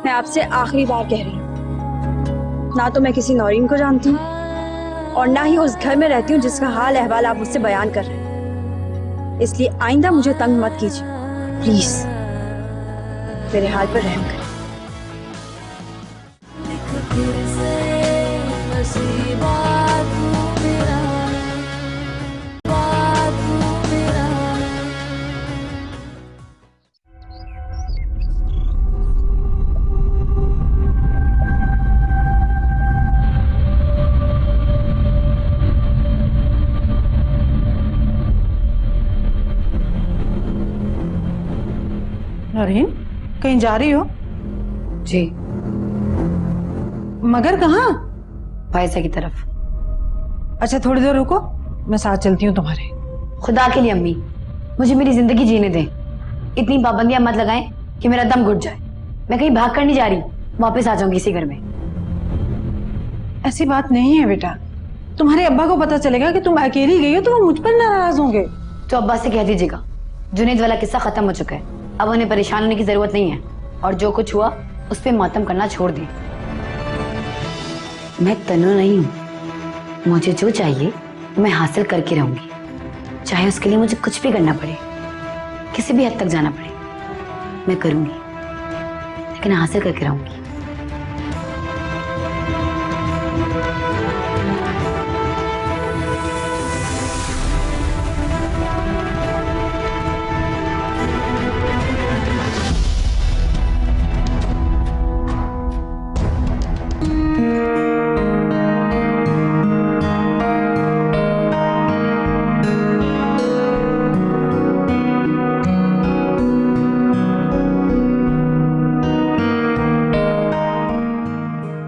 मैं आपसे आखिरी बार कह रही हूँ, ना तो मैं किसी नौरीन को जानती हूँ और ना ही उस घर में रहती हूँ जिसका हाल अहवाल आप मुझसे बयान कर रहे हैं। इसलिए आइंदा मुझे तंग मत कीजिए प्लीज, मेरे हाल पर रहम करें। नौरीन, कहीं जा रही हो? जी। मगर कहाँ? फायजा की तरफ। अच्छा थोड़ी देर रुको, मैं साथ चलती हूँ तुम्हारे। खुदा के लिए अम्मी, मुझे मेरी जिंदगी जीने दें। इतनी पाबंदियां मत लगाएं कि मेरा दम घुट जाए। मैं कहीं भाग कर नहीं जा रही, वापस आ जाऊंगी इसी घर में। ऐसी बात नहीं है बेटा, तुम्हारे अब्बा को पता चलेगा कि तुम अकेली गई हो तो वो मुझ पर नाराज होंगे। तो अब्बा से कह दीजिएगा जुनेद वाला किस्सा खत्म हो चुका है, अब उन्हें परेशान होने की जरूरत नहीं है और जो कुछ हुआ उस पर मातम करना छोड़ दें। मैं तन्नू नहीं हूँ, मुझे जो चाहिए मैं हासिल करके रहूंगी, चाहे उसके लिए मुझे कुछ भी करना पड़े, किसी भी हद तक जाना पड़े, मैं करूंगी, लेकिन हासिल करके रहूंगी।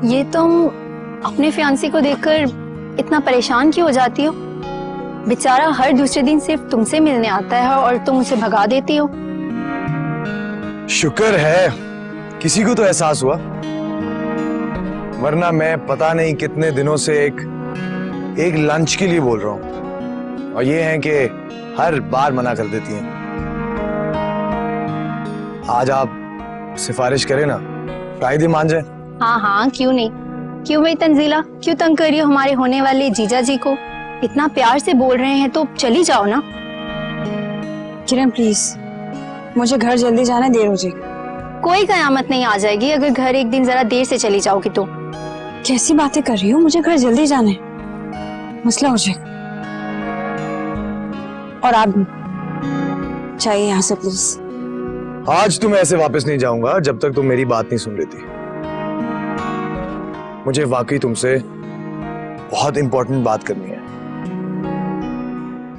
ये तुम अपने फियांसी को देखकर इतना परेशान क्यों हो जाती हो? बेचारा हर दूसरे दिन सिर्फ तुमसे मिलने आता है और तुम उसे भगा देती हो। शुक्र है किसी को तो एहसास हुआ, वरना मैं पता नहीं कितने दिनों से एक लंच के लिए बोल रहा हूं और ये है कि हर बार मना कर देती हैं। आज आप सिफारिश करें ना, शायद ही मान जाए। हाँ हाँ, क्यों नहीं। क्यों भाई तंजीला, क्यों तंग कर रही हो हमारे होने वाले जीजा जी को? इतना प्यार से बोल रहे हैं तो चली जाओ ना। किरण प्लीज, मुझे घर जल्दी जाना, देर हो जाएगी। कोई कयामत नहीं आ जाएगी अगर घर एक दिन जरा देर से चली जाओगी तो। कैसी बातें कर रही हो? मुझे घर जल्दी जाना है, मसला हो जाएगा। और आप चाहिए यहाँ से प्लीज। आज तो मैं ऐसे वापस नहीं जाऊंगा जब तक तुम मेरी बात नहीं सुन लेती। मुझे वाकई तुमसे बहुत इंपॉर्टेंट बात करनी है।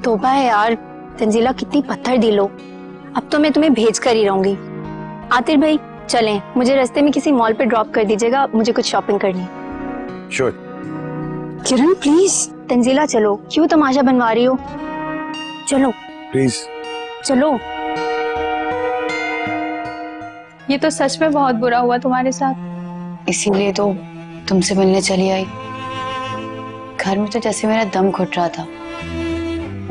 तौबा है यार, तंजीला कितनी पत्थर दिल हो। अब तो मैं तुम्हें भेज कर ही रहूंगी। आतिर भाई चलें, मुझे रास्ते में किसी मॉल पे ड्रॉप कर दीजिएगा, मुझे कुछ शॉपिंग करनी है। श्योर। Kiran please. तंजीला चलो, क्यों तमाशा बनवा रही हो? चलो प्लीज चलो। ये तो सच में बहुत बुरा हुआ तुम्हारे साथ। इसीलिए तो तुमसे मिलने चली आई। घर में तो जैसे मेरा दम घुट रहा था,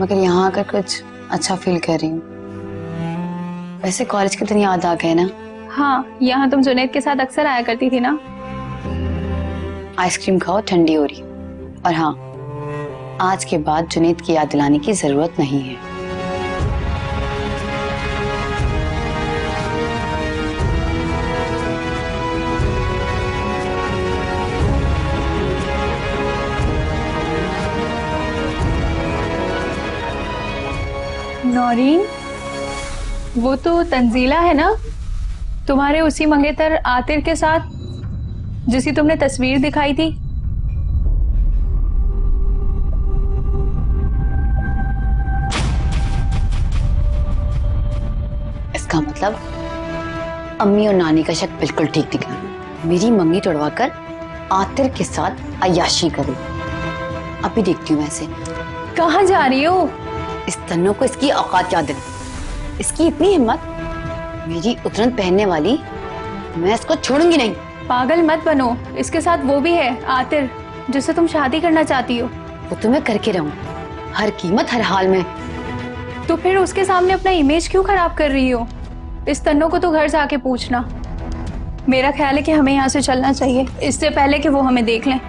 मगर यहाँ आकर कुछ अच्छा फील कर रही हूँ। वैसे कॉलेज के दिन याद आ गए ना? हाँ, यहाँ तुम जुनैद के साथ अक्सर आया करती थी ना। आइसक्रीम खाओ, ठंडी हो रही। और हाँ, आज के बाद जुनैद की याद दिलाने की जरूरत नहीं है। नौरीन, वो तो तंजीला है ना, तुम्हारे उसी मंगेतर आतिर के साथ जिसकी तुमने तस्वीर दिखाई थी। इसका मतलब अम्मी और नानी का शक बिल्कुल ठीक निकला। मेरी मंगी तोड़वाकर आतिर के साथ अय्याशी करी। अभी देखती हूँ वैसे। कहाँ जा रही हो? इस तन्नों को इसकी औकात याद है। इसकी इतनी हिम्मत, मेरी उतरन पहनने वाली, मैं इसको छोड़ूंगी नहीं। पागल मत बनो, इसके साथ वो भी है आतिर, जिससे तुम शादी करना चाहती हो। वो तो मैं करके रहूं, हर कीमत हर हाल में। तो फिर उसके सामने अपना इमेज क्यों खराब कर रही हो? इस तन्नों को तो घर जाके पूछना। मेरा ख्याल है कि हमें यहाँ से चलना चाहिए इससे पहले कि वो हमें देख लें।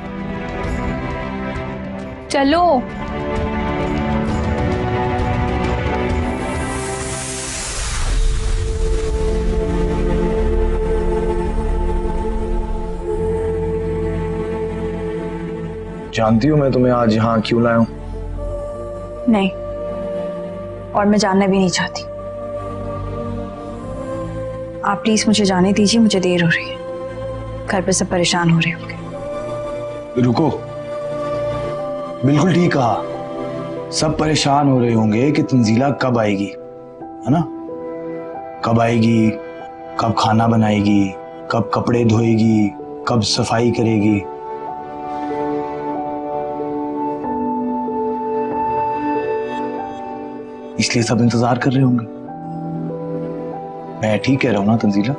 चलो। जानती हो मैं तुम्हें आज यहाँ क्यों लाया हूँ? नहीं, और मैं जानना भी नहीं चाहती। आप प्लीज मुझे जाने दीजिए, मुझे देर हो रही है, घर पे सब परेशान हो रहे होंगे। रुको, बिल्कुल ठीक कहा। सब परेशान हो रहे होंगे कि तंजीला कब आएगी, है ना? कब आएगी, कब खाना बनाएगी, कब कपड़े धोएगी, कब सफाई करेगी। इसलिए सब इंतजार कर रहे होंगे। मैं ठीक कह रहा हूं ना तंजीला?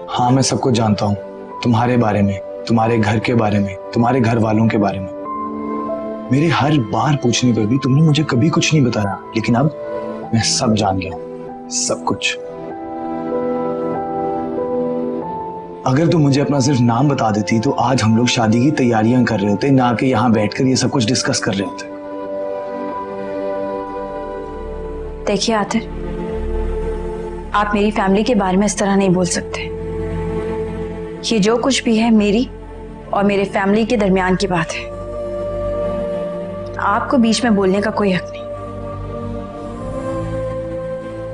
हाँ, मैं सब कुछ जानता हूं, तुम्हारे बारे में, तुम्हारे घर के बारे में, तुम्हारे घर वालों के बारे में। मेरे हर बार पूछने पर भी तुमने मुझे कभी कुछ नहीं बताया, लेकिन अब मैं सब जान गया हूं, सब कुछ। अगर तुम मुझे अपना सिर्फ नाम बता देती तो आज हम लोग शादी की तैयारियां कर रहे होते, ना कि यहाँ बैठकर ये सब कुछ डिस्कस कर रहे होते। देखिए आतिर, आप मेरी फैमिली के बारे में इस तरह नहीं बोल सकते। ये जो कुछ भी है मेरी और मेरे फैमिली के दरमियान की बात है। आपको बीच में बोलने का कोई हक नहीं।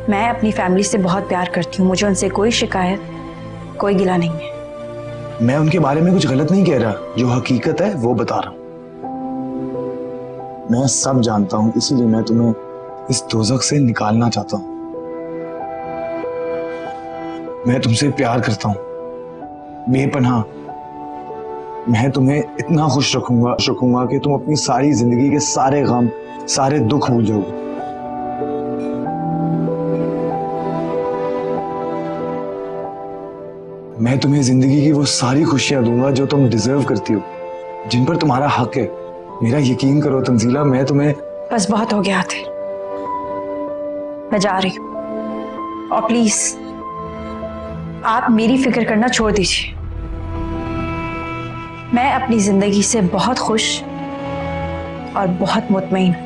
मैं अपनी फैमिली से बहुत प्यार करती हूँ, मुझे उनसे कोई शिकायत, कोई गिला नहीं है। मैं उनके बारे में कुछ गलत नहीं कह रहा, जो हकीकत है वो बता रहा हूं। मैं सब जानता हूं, इसीलिए मैं तुम्हें इस दोज़ख से निकालना चाहता हूं। मैं तुमसे प्यार करता हूं बेपनाह। मैं तुम्हें इतना खुश रखूंगा कि तुम अपनी सारी जिंदगी के सारे गम, सारे दुख भूल जाओगे। मैं तुम्हें जिंदगी की वो सारी खुशियां दूंगा जो तुम डिजर्व करती हो, जिन पर तुम्हारा हक है। मेरा यकीन करो तंजीला, मैं तुम्हें। बस बहुत हो गया थे, मैं जा रही हूं। और प्लीज आप मेरी फिक्र करना छोड़ दीजिए। मैं अपनी जिंदगी से बहुत खुश और बहुत मुतमईन हूं।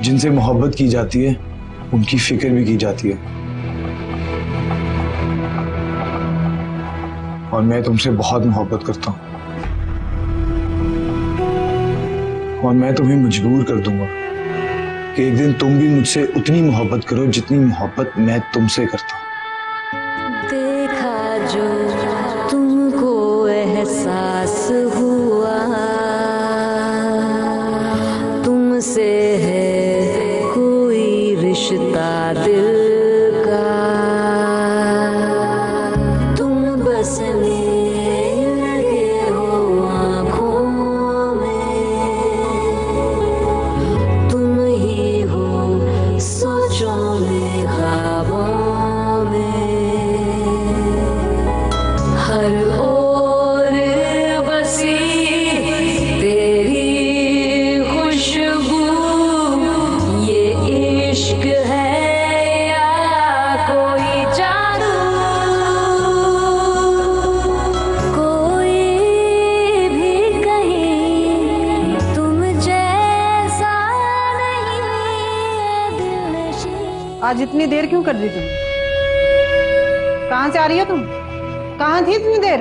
जिनसे मोहब्बत की जाती है उनकी फिक्र भी की जाती है, और मैं तुमसे बहुत मोहब्बत करता हूं। और मैं तुम्हें मजबूर कर दूंगा कि एक दिन तुम भी मुझसे उतनी मोहब्बत करो जितनी मोहब्बत मैं तुमसे करता हूं। देखा जो तुमको एहसास हुआ, तुमसे है कोई रिश्ता दिल का, तुम बसने लगे हो आँखों में, तुम ही हो सोचों में, ख्वाबों में, हर ओर बसी तेरी खुशबू, ये इश्क है या कोई जादू, कोई भी कहीं तुम जैसा नहीं है दिलनशीं। आज इतनी देर क्यों कर दी तुम? कहाँ से आ रही हो तुम? कहाँ थी इतनी देर?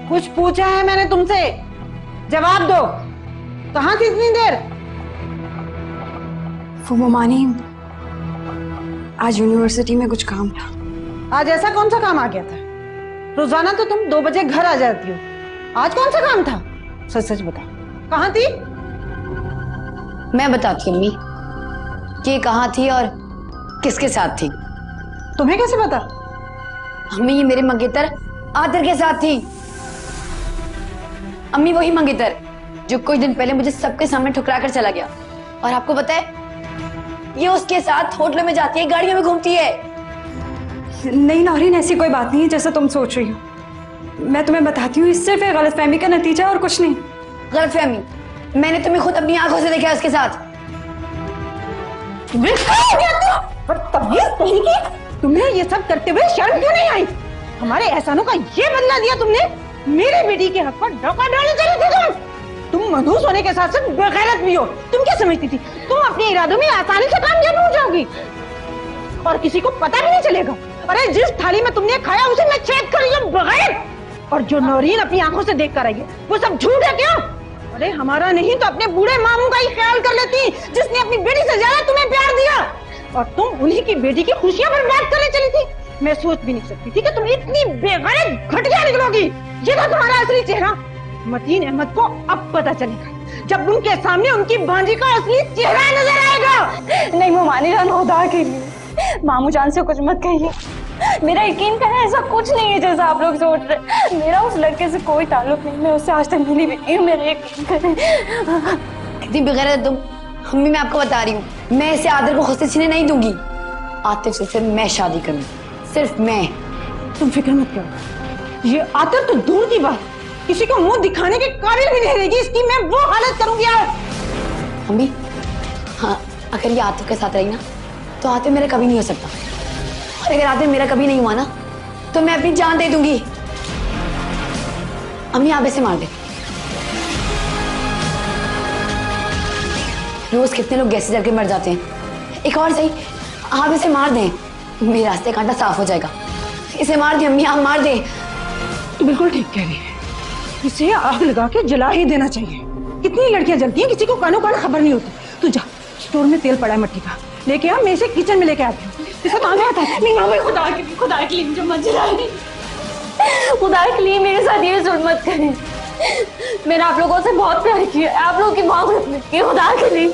कुछ पूछा है मैंने तुमसे, जवाब दो। कहाँ थी इतनी देर? वो ममानी, आज यूनिवर्सिटी में कुछ काम था। आज ऐसा कौन सा काम आ गया था? रोजाना तो तुम 2 बजे घर आ जाती हो, आज कौन सा काम था? सच सच बता, कहाँ थी? मैं बताती हूँ अम्मी कि ये कहाँ थी और किसके साथ थी। तुम्हें कैसे पता? अम्मी, ये मेरे मंगेतर आतिर के साथ थी। अम्मी, वही मंगेतर जो कुछ दिन पहले मुझे सबके सामने ठुकरा कर चला गया। और आपको पता है, ये उसके साथ होटलों में जाती है, गाड़ियों में घूमती है। नहीं नौरीन, ऐसी कोई बात नहीं है जैसा तुम सोच रही हो। मैं तुम्हें बताती हूँ, इस सिर्फ एक गलतफहमी का नतीजा और कुछ नहीं। गलतफहमी, मैंने तुम्हें खुद अपनी आंखों से देखा है उसके साथ। तुम्हें ये सब करते हुए शर्म क्यों नहीं आई? हमारे एहसानों का ये बदला दिया तुमने। मेरे बेटी के हक पर डोका डालने चले थे तुम मनहूस होने के साथ साथ बेगैरत भी हो। तुम क्या समझती थी तुम अपने इरादों में आसानी से कामयाब हो जाओगी और किसी को पता भी नहीं चलेगा? अरे जिस थाली में तुमने खाया उसे मैं छेद कर रही हूं बगैर। और जो नौरीन अपनी आंखों से देख कर आई है वो सब झूठ है क्या? अरे हमारा नहीं तो अपने बूढ़े मामू का ही ख्याल कर लेती जिसने अपनी बेटी से ज्यादा तुम्हें प्यार दिया और तुम उन्हीं की बेटी की खुशियां बर्बाद करने चली थी। मैं सोच भी नहीं सकती थी कि तुम इतनी बेगैरत घटिया निकलोगी। ये था तुम्हारा असली चेहरा। मतीन अहमद को अब पता चलेगा जब उनके सामने उनकी भांजी का असली चेहरा नजर आएगा। नहीं मुमानी जान, खुदा के लिए मामू जान से कुछ मत कहिए। मेरा यकीन करें ऐसा कुछ नहीं है जैसा आप लोग सोच रहे। मेरा उस लड़के से कोई ताल्लुक नहीं, मैं उससे आज तक मिली भी नहीं हूँ। मेरा यकीन करें। कितनी बेगैरत तुम। मम्मी मैं आपको बता रही हूँ, मैं इसे आदिल को खुद से छीने नहीं दूंगी। आतिफ से सिर्फ मैं शादी करूंगी, सिर्फ मैं। तुम फिक्र मत करो, ये आतिफ तो दूर की बात किसी को मुंह दिखाने के काबिल भी नहीं रहेगी। इसकी मैं वो हालत करूंगी यार। मम्मी हाँ, अगर ये आतिफ के साथ रही ना तो आतिफ मेरा कभी नहीं हो सकता, और अगर आतिफ मेरा कभी नहीं हुआ ना तो मैं अपनी जान दे दूंगी। अम्मी आप इसे मार दे। रोज कितने लोग गैस से जल के मर जाते हैं, एक और सही आप इसे मार दें, मेरे रास्ते कांटा साफ हो जाएगा। इसे मार दे अम्मी, आप मार दे। बिल्कुल ठीक कह रही है, इसे आग लगा के जला ही देना चाहिए। कितनी लड़कियां जलती हैं किसी को कानों कान खबर नहीं होती। तू जा स्टोर में तेल पड़ा है मट्टी का, लेके आ, मैं इसे किचन में लेके आती हूँ। इसे मांगा आता है। नहीं मामा खुदा के लिए मुझे मत जलाए। खुदा के लिए मेरे साथ ये जुल्म मत करें। मैंने आप लोगों से बहुत प्यार किया, आप लोगों की मोहब्बत की। खुदा के लिए,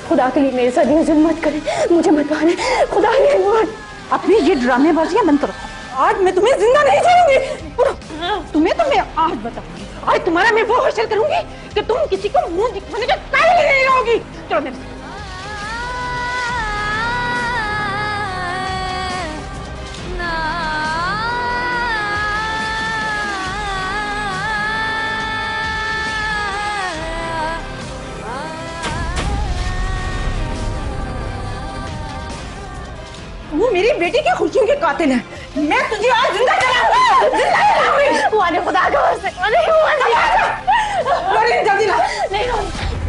खुदा के लिए मेरे साथ ये जुल्म मत करें, मुझे मत मारे। खुदा के लिए अपनी ये ड्रामेबाजियां बंद करो। आज मैं तुम्हें जिंदा नहीं छोड़ूंगी। तुम्हें तो मैं आज बताऊंगी। आज तुम्हारा मैं वो हासिल करूंगी कि तुम किसी को मुंह दिखाने के काबिल नहीं रहोगी। चलो मेरे साथ। वो मेरी बेटी की खुशियों के कातिल है। मैं तुझे आज जिंदा जलाऊंगी, जिंदा जलाऊंगी। वाले खुदा का वास्ते नहीं जल्दी ला।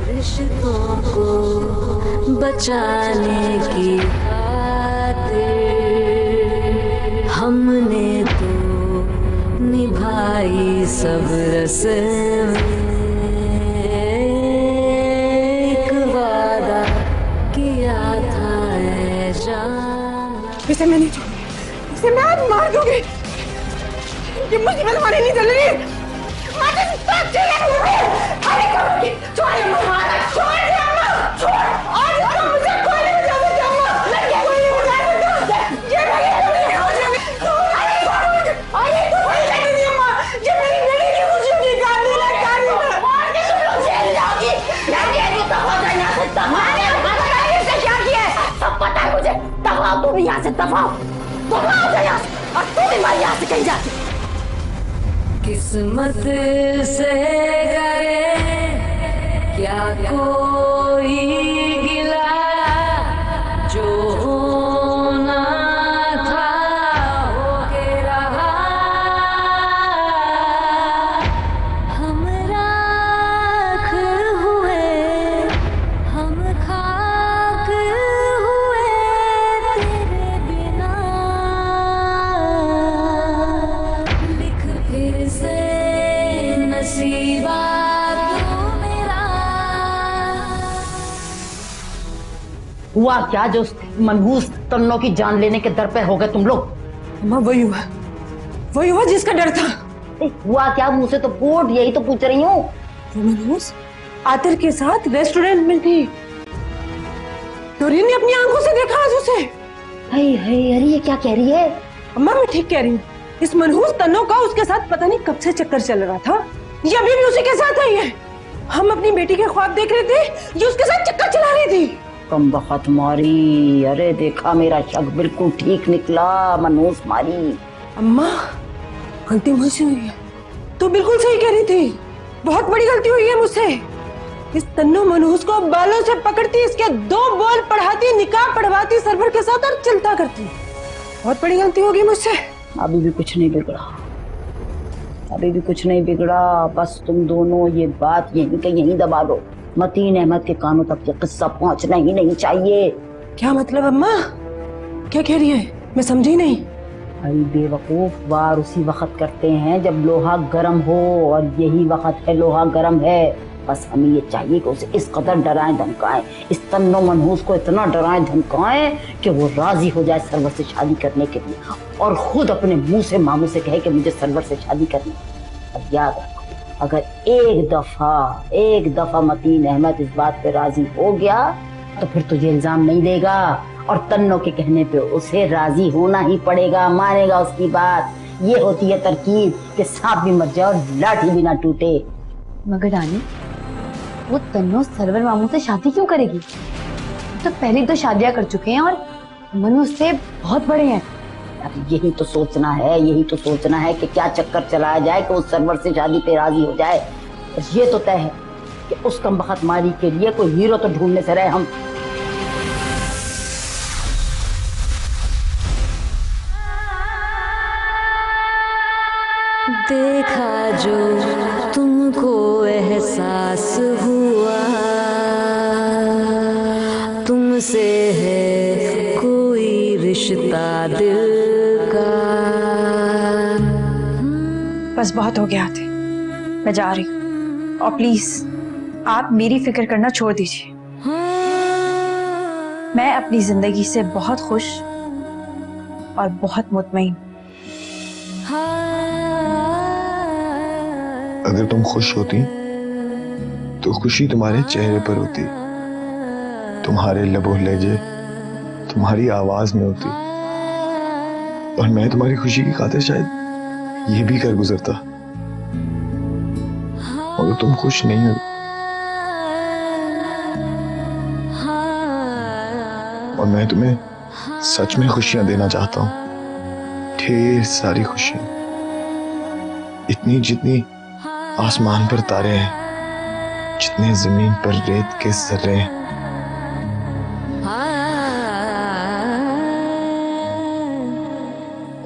रिश्तों को बचाने की खातिर हमने तो निभाई सब रस्में। एक वादा किया था ऐ जान। इसे मैं नहीं छोड़ूंगी, इसे मैं आज मार दूंगी। ये मुसीबत हमारी नहीं चल रही। तू भी यहाँ से दफाओ, दफाओ यहाँ से, और तू भी मार यहाँ से कहीं जाके। किस्मत से करे क्या कोई गिला, जो होना था हो के रहा। हम राख हुए, हम खाक हुए तेरे बिना। लिख फिर से नसीबा तू मेरा। हुआ क्या जो उस मनहूस तन्नो की जान लेने के दर पे हो गए तुम लोग? अम्मा वही हुआ जिसका डर था। हुआ क्या? मुझे तो पूछ, यही तो पूछ रही हूँ। वो मनहूस आतिर के साथ रेस्टोरेंट में थी। नौरीन ने अपनी आंखों से देखा आज उसे। हाय हाय, अरे ये क्या कह रही है? अम्मा मैं ठीक कह रही हूँ। इस मनहूस तन्नो का उसके साथ पता नहीं कब से चक्कर चल रहा था। ये अभी भी उसी के साथ आई है। हम अपनी बेटी के ख्वाब देख रहे थे, ये उसके साथ चक्कर चला रही थी। कम बखत मारी। अरे देखा, मेरा शक बिल्कुल ठीक निकला, मनहूस मारी। अम्मा गलती मुझसे हुई है। तो बिल्कुल सही कह रही थी। बहुत बड़ी गलती हुई है मुझसे। इस तन्नो मनहूस को बालों से पकड़ती, इसके 2 बोल पढ़ाती, निकाह पढ़वाती सरवर के साथ और चिंता करती। बहुत बड़ी गलती होगी मुझसे। अभी भी कुछ नहीं बिगड़ा, अभी भी कुछ नहीं बिगड़ा। बस तुम दोनों ये बात यहीं के यहीं दबा दो। मतीन अहमद के कानों तक ये किस्सा पहुंचना ही नहीं चाहिए। क्या मतलब अम्मा? क्या कह रही है? मैं समझी नहीं। अरे बेवकूफ, वार उसी वक्त करते हैं जब लोहा गर्म हो, और यही वक्त है लोहा गर्म है। बस हमें ये चाहिए कि उसे इस कदर डराएं धमकाएं, इस तन्नो मनहूस को इतना डराएं धमकाएं कि वो राजी हो जाए सरवर से शादी करने के लिए, और खुद अपने मुंह से मामू से कहे कि मुझे सरवर से शादी करनी। अब याद रखो, अगर एक दफा मतीन अहमद इस बात पे राजी हो गया तो फिर तुझे इल्जाम नहीं देगा, और तन्नो के कहने पे उसे राजी होना ही पड़ेगा, मानेगा उसकी बात। ये होती है तरकीब कि सांप भी मर जाए और लाठी भी ना टूटे। मगर रानी, वो तन्नो सरवर मामू से शादी क्यों करेगी? तो पहले तो शादियां कर चुके हैं और मनु उससे बहुत बड़े हैं। अब यही तो सोचना है कि क्या चक्कर चलाया जाए कि उस सरवर से शादी पे राजी हो जाए। और ये तो तय है कि उस कमबख्त मारी के लिए कोई हीरो तो ढूंढने से रहे हम। देखा जो तुमको एहसास हुआ, तुमसे है कोई रिश्ता दिल का। बस बहुत हो गया आते, मैं जा रही हूँ। और प्लीज आप मेरी फिक्र करना छोड़ दीजिए। मैं अपनी जिंदगी से बहुत खुश और बहुत मुतमईन। अगर तुम खुश होती तो खुशी तुम्हारे चेहरे पर होती, तुम्हारे लबो लहजे, तुम्हारी आवाज में होती, और मैं तुम्हारी खुशी की खातिर शायद ये भी कर गुजरता। मगर तुम खुश नहीं हो, और मैं तुम्हें सच में खुशियां देना चाहता हूं, ढेर सारी खुशियां, इतनी जितनी आसमान पर तारे हैं, जितने जमीन पर रेत के जर्रे हैं।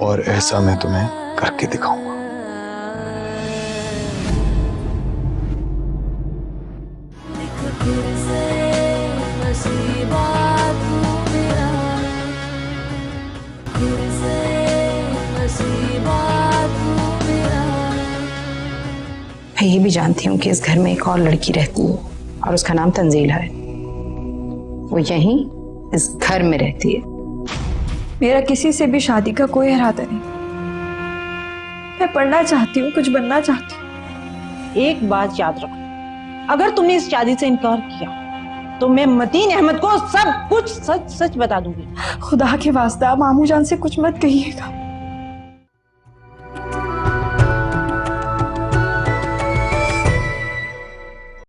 और ऐसा मैं तुम्हें करके दिखाऊंगा। मैं ये भी जानती हूँ कि इस घर में एक और लड़की रहती है और उसका नाम तंजीला है। वो यहीं इस घर में रहती है। मेरा किसी से भी शादी का कोई इरादा नहीं। मैं पढ़ना चाहती हूँ, कुछ बनना चाहती हूँ। एक बात याद रखो, अगर तुमने इस शादी से इनकार किया तो मैं मतीन अहमद को सब कुछ सच सच बता दूंगी। खुदा के वास्ता मामू जान से कुछ मत कहिएगा।